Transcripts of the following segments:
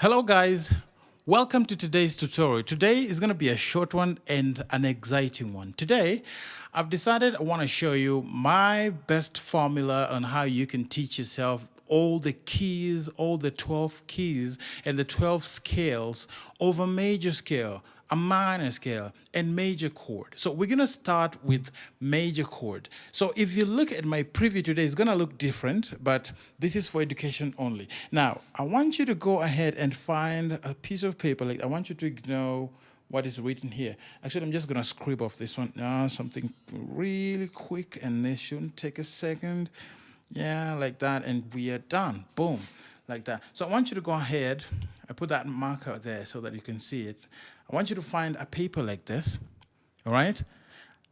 Hello guys, welcome to today's tutorial. Today is going to be a short one and an exciting one. Today, I've decided I want to show you my best formula on how you can teach yourself all the keys, all the 12 keys and the 12 scales of a major scale, a minor scale, and major chord. So we're going to start with major chord. So if you look at my preview today, it's going to look different, but this is for education only. Now, I want you to go ahead and find a piece of paper. Like I want you to know what is written here. Actually, I'm just going to scribble off this one. Something really quick, and this shouldn't take a second. Yeah, like that, and we are done. Boom, like that. So I want you to go ahead. I put that marker there so that you can see it. I want you to find a paper like this, all right?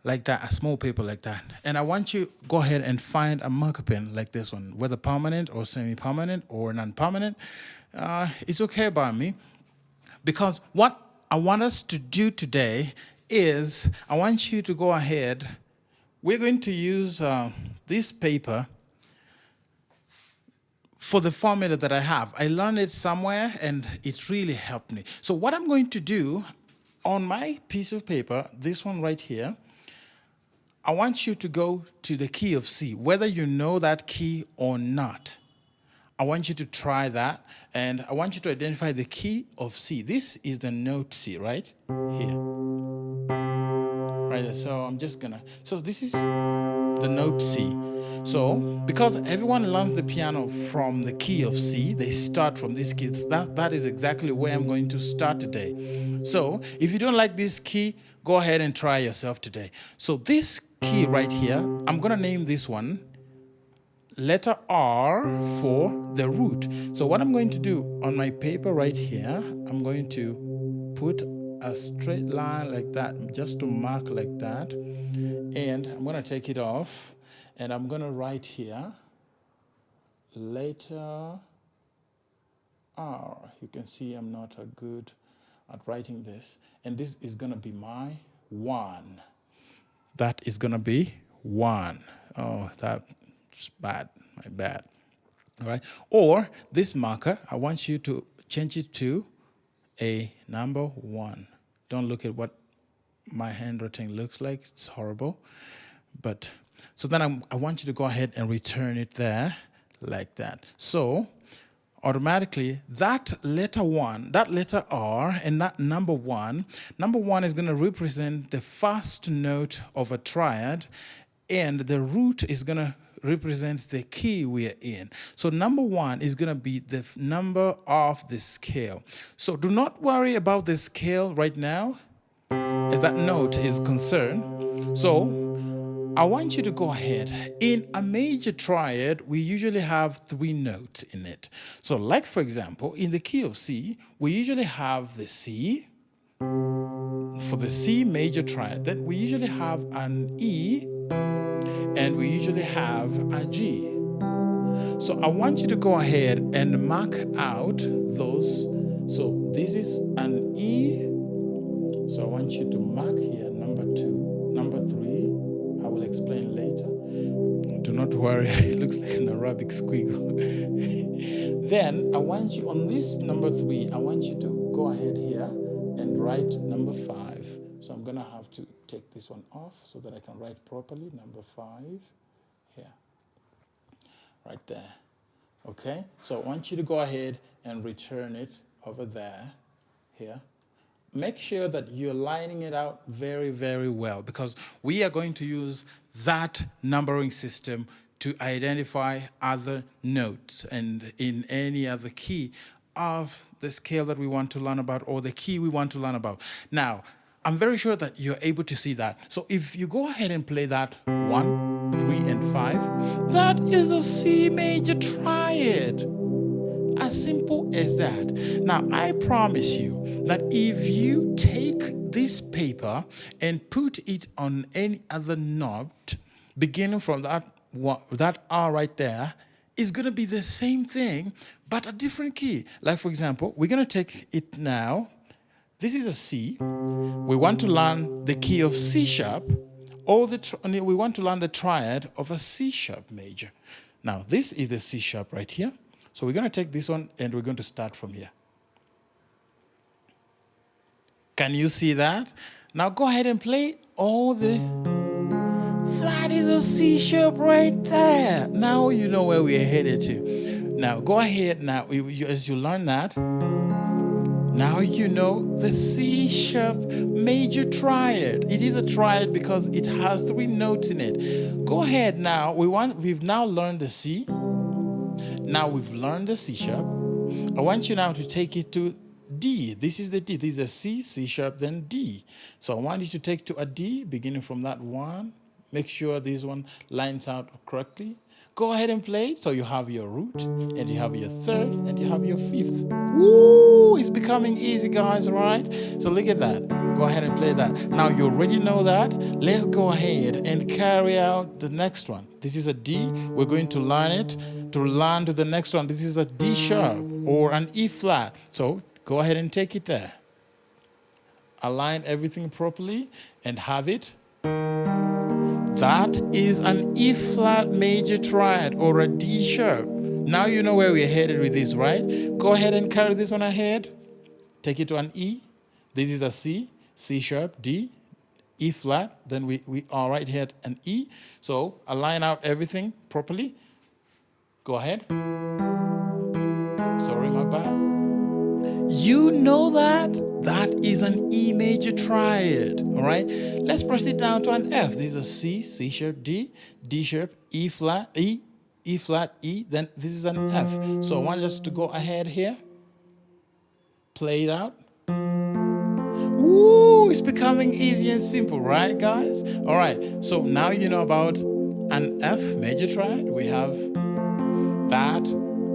Like that, a small paper like that. And I want you to go ahead and find a marker pen like this one, whether permanent or semi-permanent or non-permanent. It's okay by me, because what I want us to do today is I want you to go ahead. We're going to use this paper for the formula that I have. I learned it somewhere and it really helped me. So what I'm going to do on my piece of paper, this one right here, I want you to go to the key of C, whether you know that key or not. I want you to try that, and I want you to identify the key of C. This is the note C, right? Here. Right there. So I'm just gonna, so this is the note C. So, because everyone learns the piano from the key of C, they start from this key. That is exactly where I'm going to start today. So, if you don't like this key, go ahead and try yourself today. So, this key right here, I'm going to name this one letter R for the root. So, what I'm going to do on my paper right here, I'm going to put a straight line like that, just to mark like that. And I'm going to take it off. And I'm going to write here, letter R. You can see I'm not good at writing this. And this is going to be my 1. That is going to be 1. Oh, that's bad. My bad. All right. Or this marker, I want you to change it to a number 1. Don't look at what my handwriting looks like. It's horrible. But so then I want you to go ahead and return it there like that. So automatically that letter 1, that letter R, and that number 1 is going to represent the first note of a triad, and the root is going to represent the key we are in. So number 1 is going to be the number of the scale. So do not worry about the scale right now as that note is concerned. So I want you to go ahead. In a major triad, we usually have 3 notes in it. So like, for example, in the key of C, we usually have the C for the C major triad. Then we usually have an E, and we usually have a G. So I want you to go ahead and mark out those. So this is an E. So I want you to mark here number 2, number 3. I will explain later. Do not worry, it looks like an Arabic squiggle. Then I want you, on this number 3, I want you to go ahead here and write number 5. So I'm going to have to take this one off so that I can write properly. Number 5 here. Right there. Okay? So I want you to go ahead and return it over there, here. Make sure that you're lining it out very, very well, because we are going to use that numbering system to identify other notes and in any other key of the scale that we want to learn about, or the key we want to learn about. Now, I'm very sure that you're able to see that. So if you go ahead and play that 1, 3, and 5, that is a C major triad. As simple as that. Now, I promise you that if you take this paper and put it on any other note, beginning from that R right there, it's going to be the same thing, but a different key. Like, for example, we're going to take it now. This is a C. We want to learn the key of C sharp, or we want to learn the triad of a C sharp major. Now, this is the C sharp right here. So we're going to take this one and we're going to start from here. Can you see that? Now go ahead and play all the... That is a C sharp right there. Now you know where we're headed to. Now go ahead now, as you learn that, now you know the C sharp major triad. It is a triad because it has 3 notes in it. Go ahead now. We've now learned the C. Now we've learned the C sharp. I want you now to take it to D. This is the D. This is a C, C sharp, then D. So I want you to take to a D, beginning from that 1. Make sure this one lines out correctly. Go ahead and play it. So you have your root, and you have your 3rd, and you have your 5th. Woo! It's becoming easy, guys, all right? So look at that. Go ahead and play that. Now you already know that. Let's go ahead and carry out the next one. This is a D. We're going to learn it. To learn to the next one, this is a D sharp or an E flat. So go ahead and take it there. Align everything properly and have it. That is an E flat major triad or a D sharp. Now you know where we're headed with this, right? Go ahead and carry this one ahead. Take it to an E. This is a C, C sharp, D, E flat. Then we are right here at an E. So align out everything properly. Go ahead. Sorry, my bad. You know that? That is an E major triad, all right? Let's proceed down to an F. This is a C, C sharp, D, D sharp, E flat, E, E flat, E. Then this is an F. So I want us to go ahead here. Play it out. Woo, it's becoming easy and simple, right, guys? All right, so now you know about an F major triad. We have that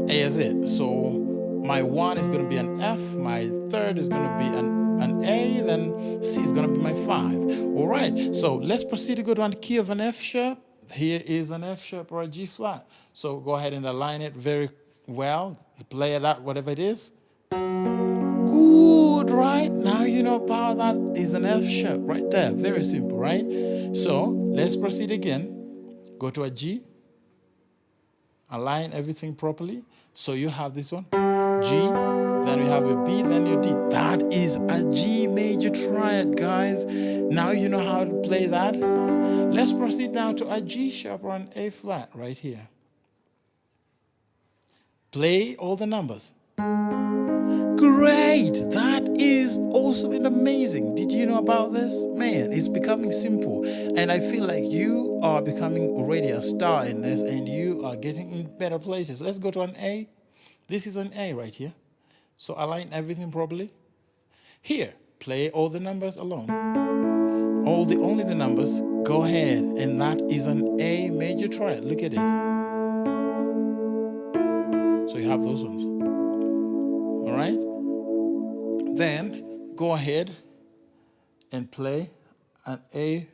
A is it. So my 1 is going to be an F, my 3rd is going to be an A, then C is going to be my 5. All right, so let's proceed to go to a key of an F sharp. Here is an F sharp or a G flat. So go ahead and align it very well, play it out, whatever it is. Good, right? Now you know about that is an F sharp right there. Very simple, right? So let's proceed again. Go to a G. Align everything properly. So you have this one, G, then you have a B, then your D. That is a G major triad, guys. Now you know how to play that. Let's proceed now to a G sharp or an A flat right here. Play all the numbers. Great! That is awesome and amazing. Did you know about this? Man, it's becoming simple. And I feel like you are becoming already a star in this and you are getting in better places. Let's go to an A. This is an A right here. So align everything properly. Here, play all the numbers alone. Only the numbers. Go ahead. And that is an A major triad. Look at it. So you have those ones. All right? Then go ahead and play an A.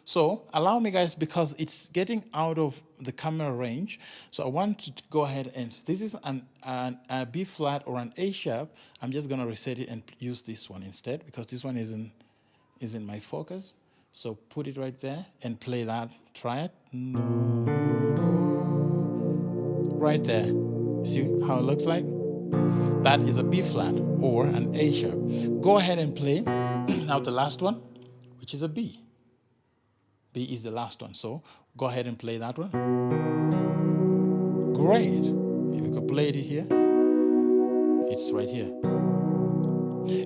So allow me, guys, because it's getting out of the camera range. So I want to go ahead and this is a B flat or an A sharp. I'm just going to reset it and use this one instead because this one is in my focus. So put it right there and play that. Try it. No. Right there. See how it looks like? That is a B flat or an A sharp. Go ahead and play now the last one, which is a B. B is the last one. So go ahead and play that one. Great. If you could play it here, it's right here.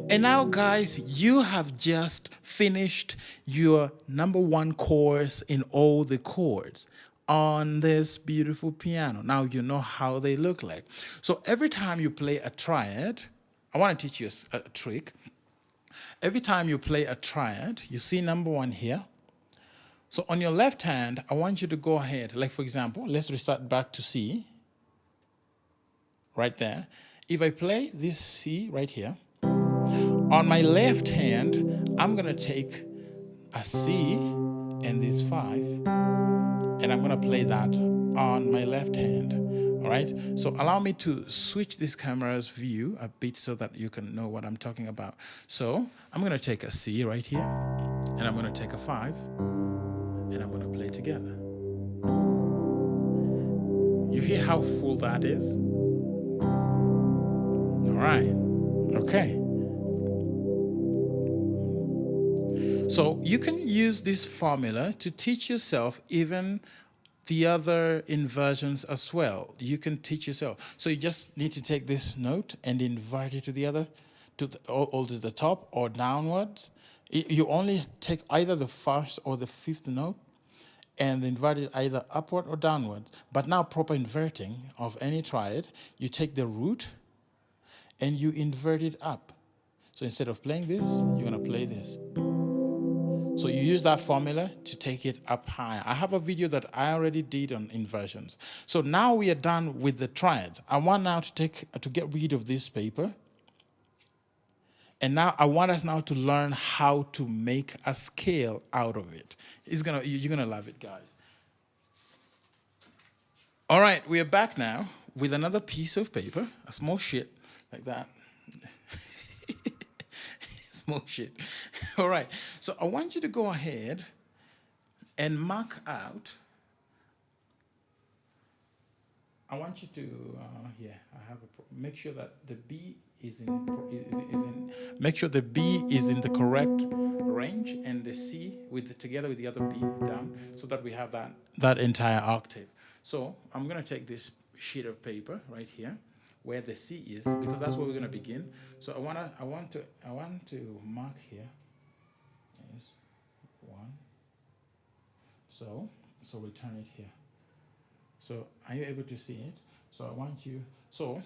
And now, guys, you have just finished your #1 course in all the chords on this beautiful piano. Now you know how they look like. So every time you play a triad, I want to teach you a trick. Every time you play a triad, you see #1 here. So on your left hand, I want you to go ahead. Like, for example, let's restart back to C. Right there. If I play this C right here, on my left hand, I'm going to take a C and this 5, and I'm going to play that on my left hand. All right? So allow me to switch this camera's view a bit so that you can know what I'm talking about. So I'm going to take a C right here, and I'm going to take a 5, and I'm going to play together. You hear how full that is? All right. Okay. So you can use this formula to teach yourself even the other inversions as well. You can teach yourself. So you just need to take this note and invert it to the other, or to the top or downwards. You only take either the first or the fifth note and invert it either upward or downward. But now proper inverting of any triad, you take the root and you invert it up. So instead of playing this, you're going to play this. So you use that formula to take it up higher. I have a video that I already did on inversions. So now we are done with the triads. I want now to get rid of this paper. And now I want us now to learn how to make a scale out of it. You're gonna love it, guys. All right, we are back now with another piece of paper, a small sheet like that. Small shit. All right. So I want you to go ahead and mark out. I want you to, make sure that the B is in, make sure the B is in the correct range and the C together with the other B down, so that we have that entire octave. So I'm going to take this sheet of paper right here, where the C is, because that's where we're going to begin. So I want to mark here is 1. So we'll turn it here. So are you able to see it? So I want you, so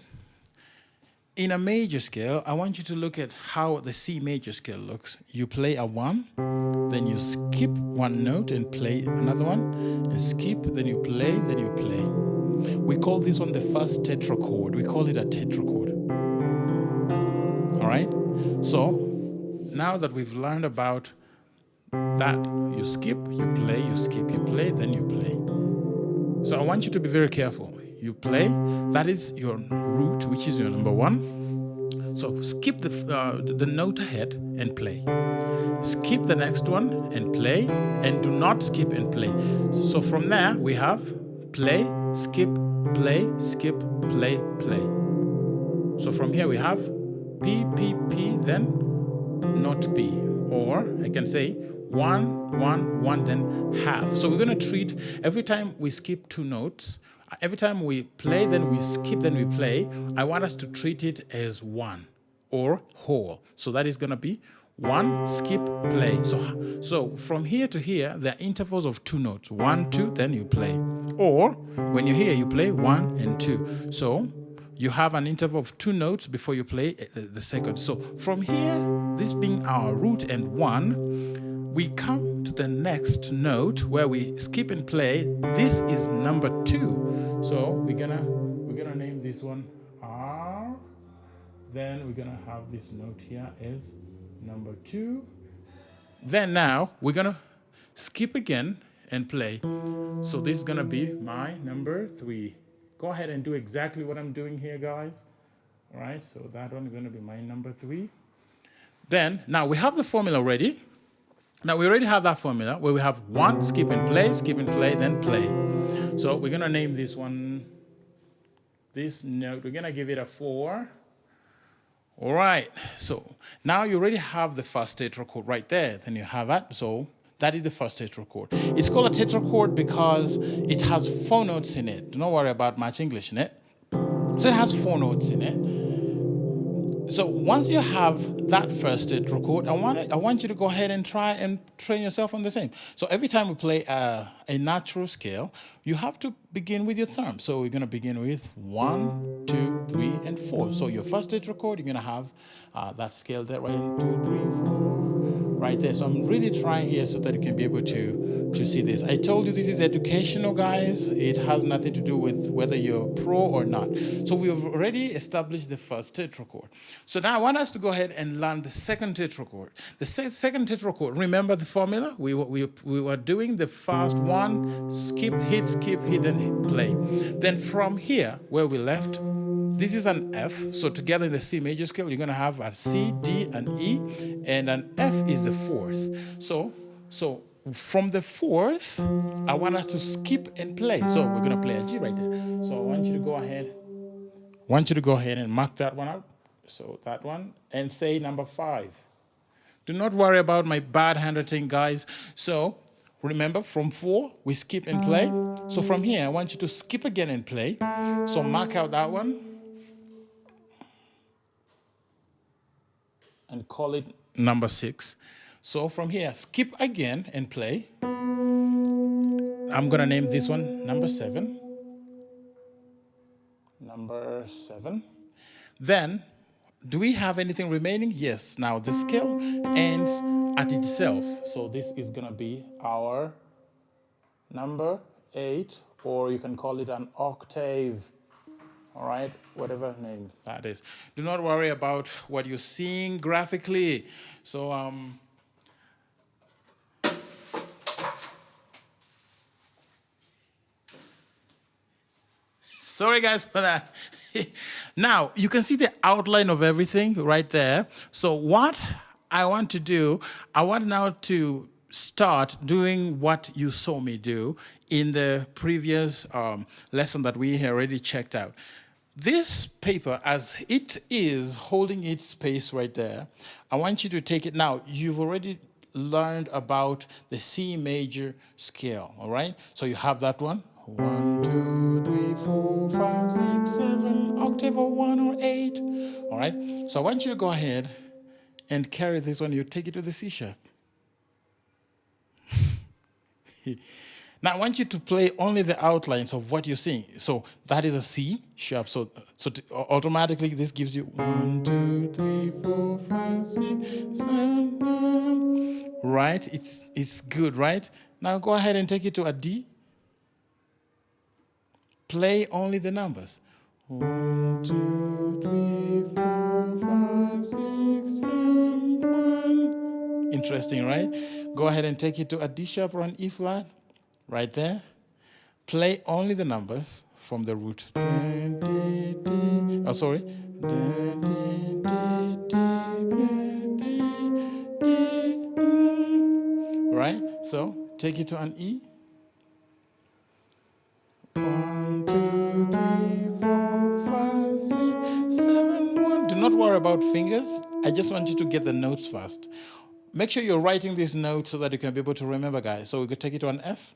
in a major scale, I want you to look at how the C major scale looks. You play a 1, then you skip one note and play another one, and skip, then you play, then you play. We call this one the first tetrachord. We call it a tetrachord. All right? So now that we've learned about that, you skip, you play, you skip, you play, then you play. So I want you to be very careful. You play, that is your root, which is your number 1. So skip the note ahead and play. Skip the next one and play, and do not skip and play. So from there, we have play, skip, play, skip, play, play. So from here we have P, P, P, then not P. Or I can say 1, 1, 1, then half. So we're going to treat, every time we skip 2 notes, every time we play, then we skip, then we play, I want us to treat it as 1 or whole. So that is going to be 1, skip, play. So from here to here, there are intervals of 2 notes. 1, 2, then you play. Or when you're here, you play 1 and 2. So you have an interval of 2 notes before you play the second. So from here, this being our root and 1, we come to the next note where we skip and play. This is number 2. So we're gonna name this one R. Then we're gonna have this note here as number 2. Then now we're gonna skip again and play. So this is gonna be my number 3. Go ahead and do exactly what I'm doing here, guys. All right, so that one is going to be my number 3. Then, now we have the formula ready. Now we already have that formula where we have 1, skip and play, then play. So we're going to name this one, this note, we're going to give it a 4. All right, so now you already have the first tetrachord right there. Then you have it, so that is the first tetrachord. It's called a tetrachord because it has 4 notes in it. Don't worry about much English in it. So it has 4 notes in it. So once you have that first tetrachord, I want you to go ahead and try and train yourself on the same. So every time we play a natural scale, you have to begin with your thumb. So we're going to begin with 1, 2, 3, and 4. So your first tetrachord, you're going to have that scale there, right? 1, 2, 3, 4. Right there. So I'm really trying here so that you can be able to see this. I told you this is educational, guys. It has nothing to do with whether you're pro or not. So we have already established the first tetrachord. So now I want us to go ahead and learn the second tetrachord. The second tetrachord, remember the formula? We were doing the first 1, skip, hit, and play. Then from here, where we left, this is an F, so together in the C major scale, you're going to have a C, D, and E, and an F is the 4th. So from the 4th, I want us to skip and play. So we're going to play a G right there. So I want you to go ahead and mark that one out. So that one, and say number 5. Do not worry about my bad handwriting, guys. So remember, from 4, we skip and play. So from here, I want you to skip again and play. So mark out that one and call it number 6. So from here, skip again and play. I'm going to name this one number 7. Number 7. Then, do we have anything remaining? Yes. Now the scale ends at itself. So this is going to be our number 8, or you can call it an octave. All right, whatever name that is. Do not worry about what you're seeing graphically. So, sorry guys for that. Now, you can see the outline of everything right there. So what I want to do, I want now to start doing what you saw me do in the previous lesson that we already checked out. This paper, as it is holding its space right there, I want you to take it. Now, you've already learned about the C major scale, all right? So you have that one. 1, 2, 3, 4, 5, 6, 7, octave or 1 or 8. All right? So I want you to go ahead and carry this one. You take it to the C sharp. Now I want you to play only the outlines of what you're seeing. So that is a C sharp. So automatically this gives you 1, 2, 3, 4, 5, 6, 7. Right? It's good, right? Now go ahead and take it to a D. Play only the numbers. 1, 2, 3, 4, 5, 6, 7, 1. Interesting, right? Go ahead and take it to a D sharp or an E flat. Right there. Play only the numbers from the root. Oh, sorry. Right? So take it to an E. 1, 2, 3, 4, 5, 6, 7, 1. Do not worry about fingers. I just want you to get the notes first. Make sure you're writing these notes so that you can be able to remember, guys. So we could take it to an F.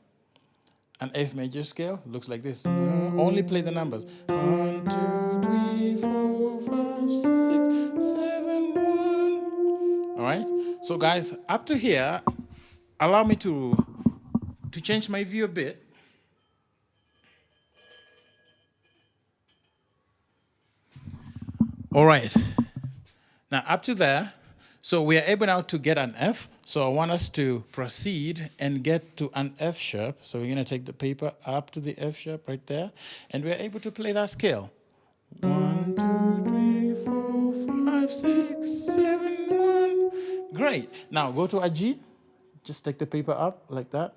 An F major scale looks like this. Only play the numbers. 1, 2, 3, 4, 5, 6, 7, 1. All right? So, guys, up to here, allow me to change my view a bit. All right. Now, up to there, so we are able now to get an F. So I want us to proceed and get to an F sharp. So we're going to take the paper up to the F sharp right there. And we're able to play that scale. 1, 2, 3, 4, 5, 6, 7, 1. Great. Now go to a G. Just take the paper up like that.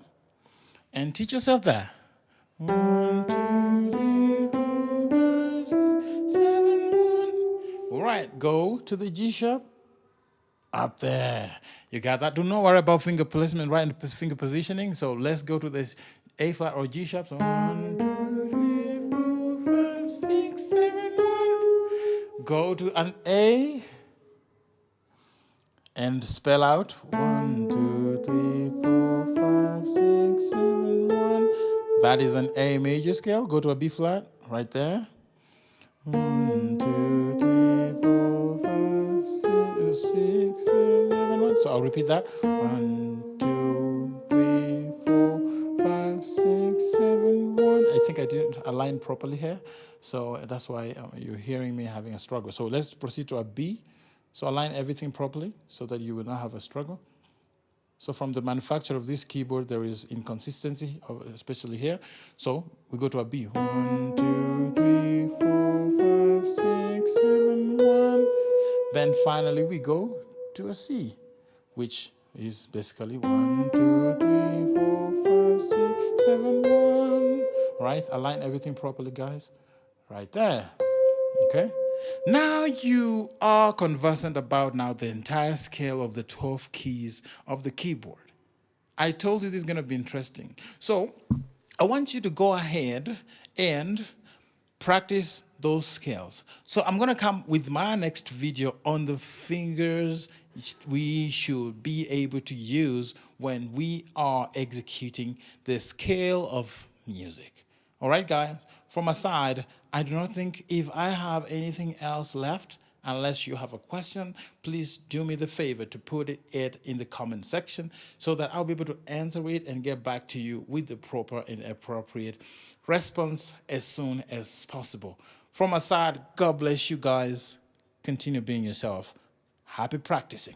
And teach yourself that. 1, 2, 3, 4, 5, 6, 7, 1. All right. Go to the G sharp. Up there. You got that? Do not worry about finger placement, right? And finger positioning. So let's go to this A flat or G sharp. So 1, 2, 3, 4, 5, 6, 7, 1. Go to an A and spell out 1, 2, 3, 4, 5, 6, 7, 1. That is an A major scale. Go to a B flat right there. 1, 2, 3, 4, 5, 6, 7, 1. So I'll repeat that. 1, 2, 3, 4, 5, 6, 7, 1. I think I didn't align properly here. So that's why you're hearing me having a struggle. So let's proceed to a B. So align everything properly so that you will not have a struggle. So from the manufacturer of this keyboard, there is inconsistency, especially here. So we go to a B. 1, 2, 3, 4, 5, 6, 7, 1. Then finally we go to a C, which is basically 1, 2, 3, 4, 5, 6, 7, 1. Right? Align everything properly, guys. Right there. Okay? Now you are conversant about now the entire scale of the 12 keys of the keyboard. I told you this is going to be interesting. So I want you to go ahead and practice those scales. So I'm going to come with my next video on the fingers we should be able to use when we are executing the scale of music. All right, guys, from my side, I do not think if I have anything else left. Unless you have a question, please do me the favor to put it in the comment section so that I'll be able to answer it and get back to you with the proper and appropriate response as soon as possible. From my side, God bless you guys. Continue being yourself. Happy practicing.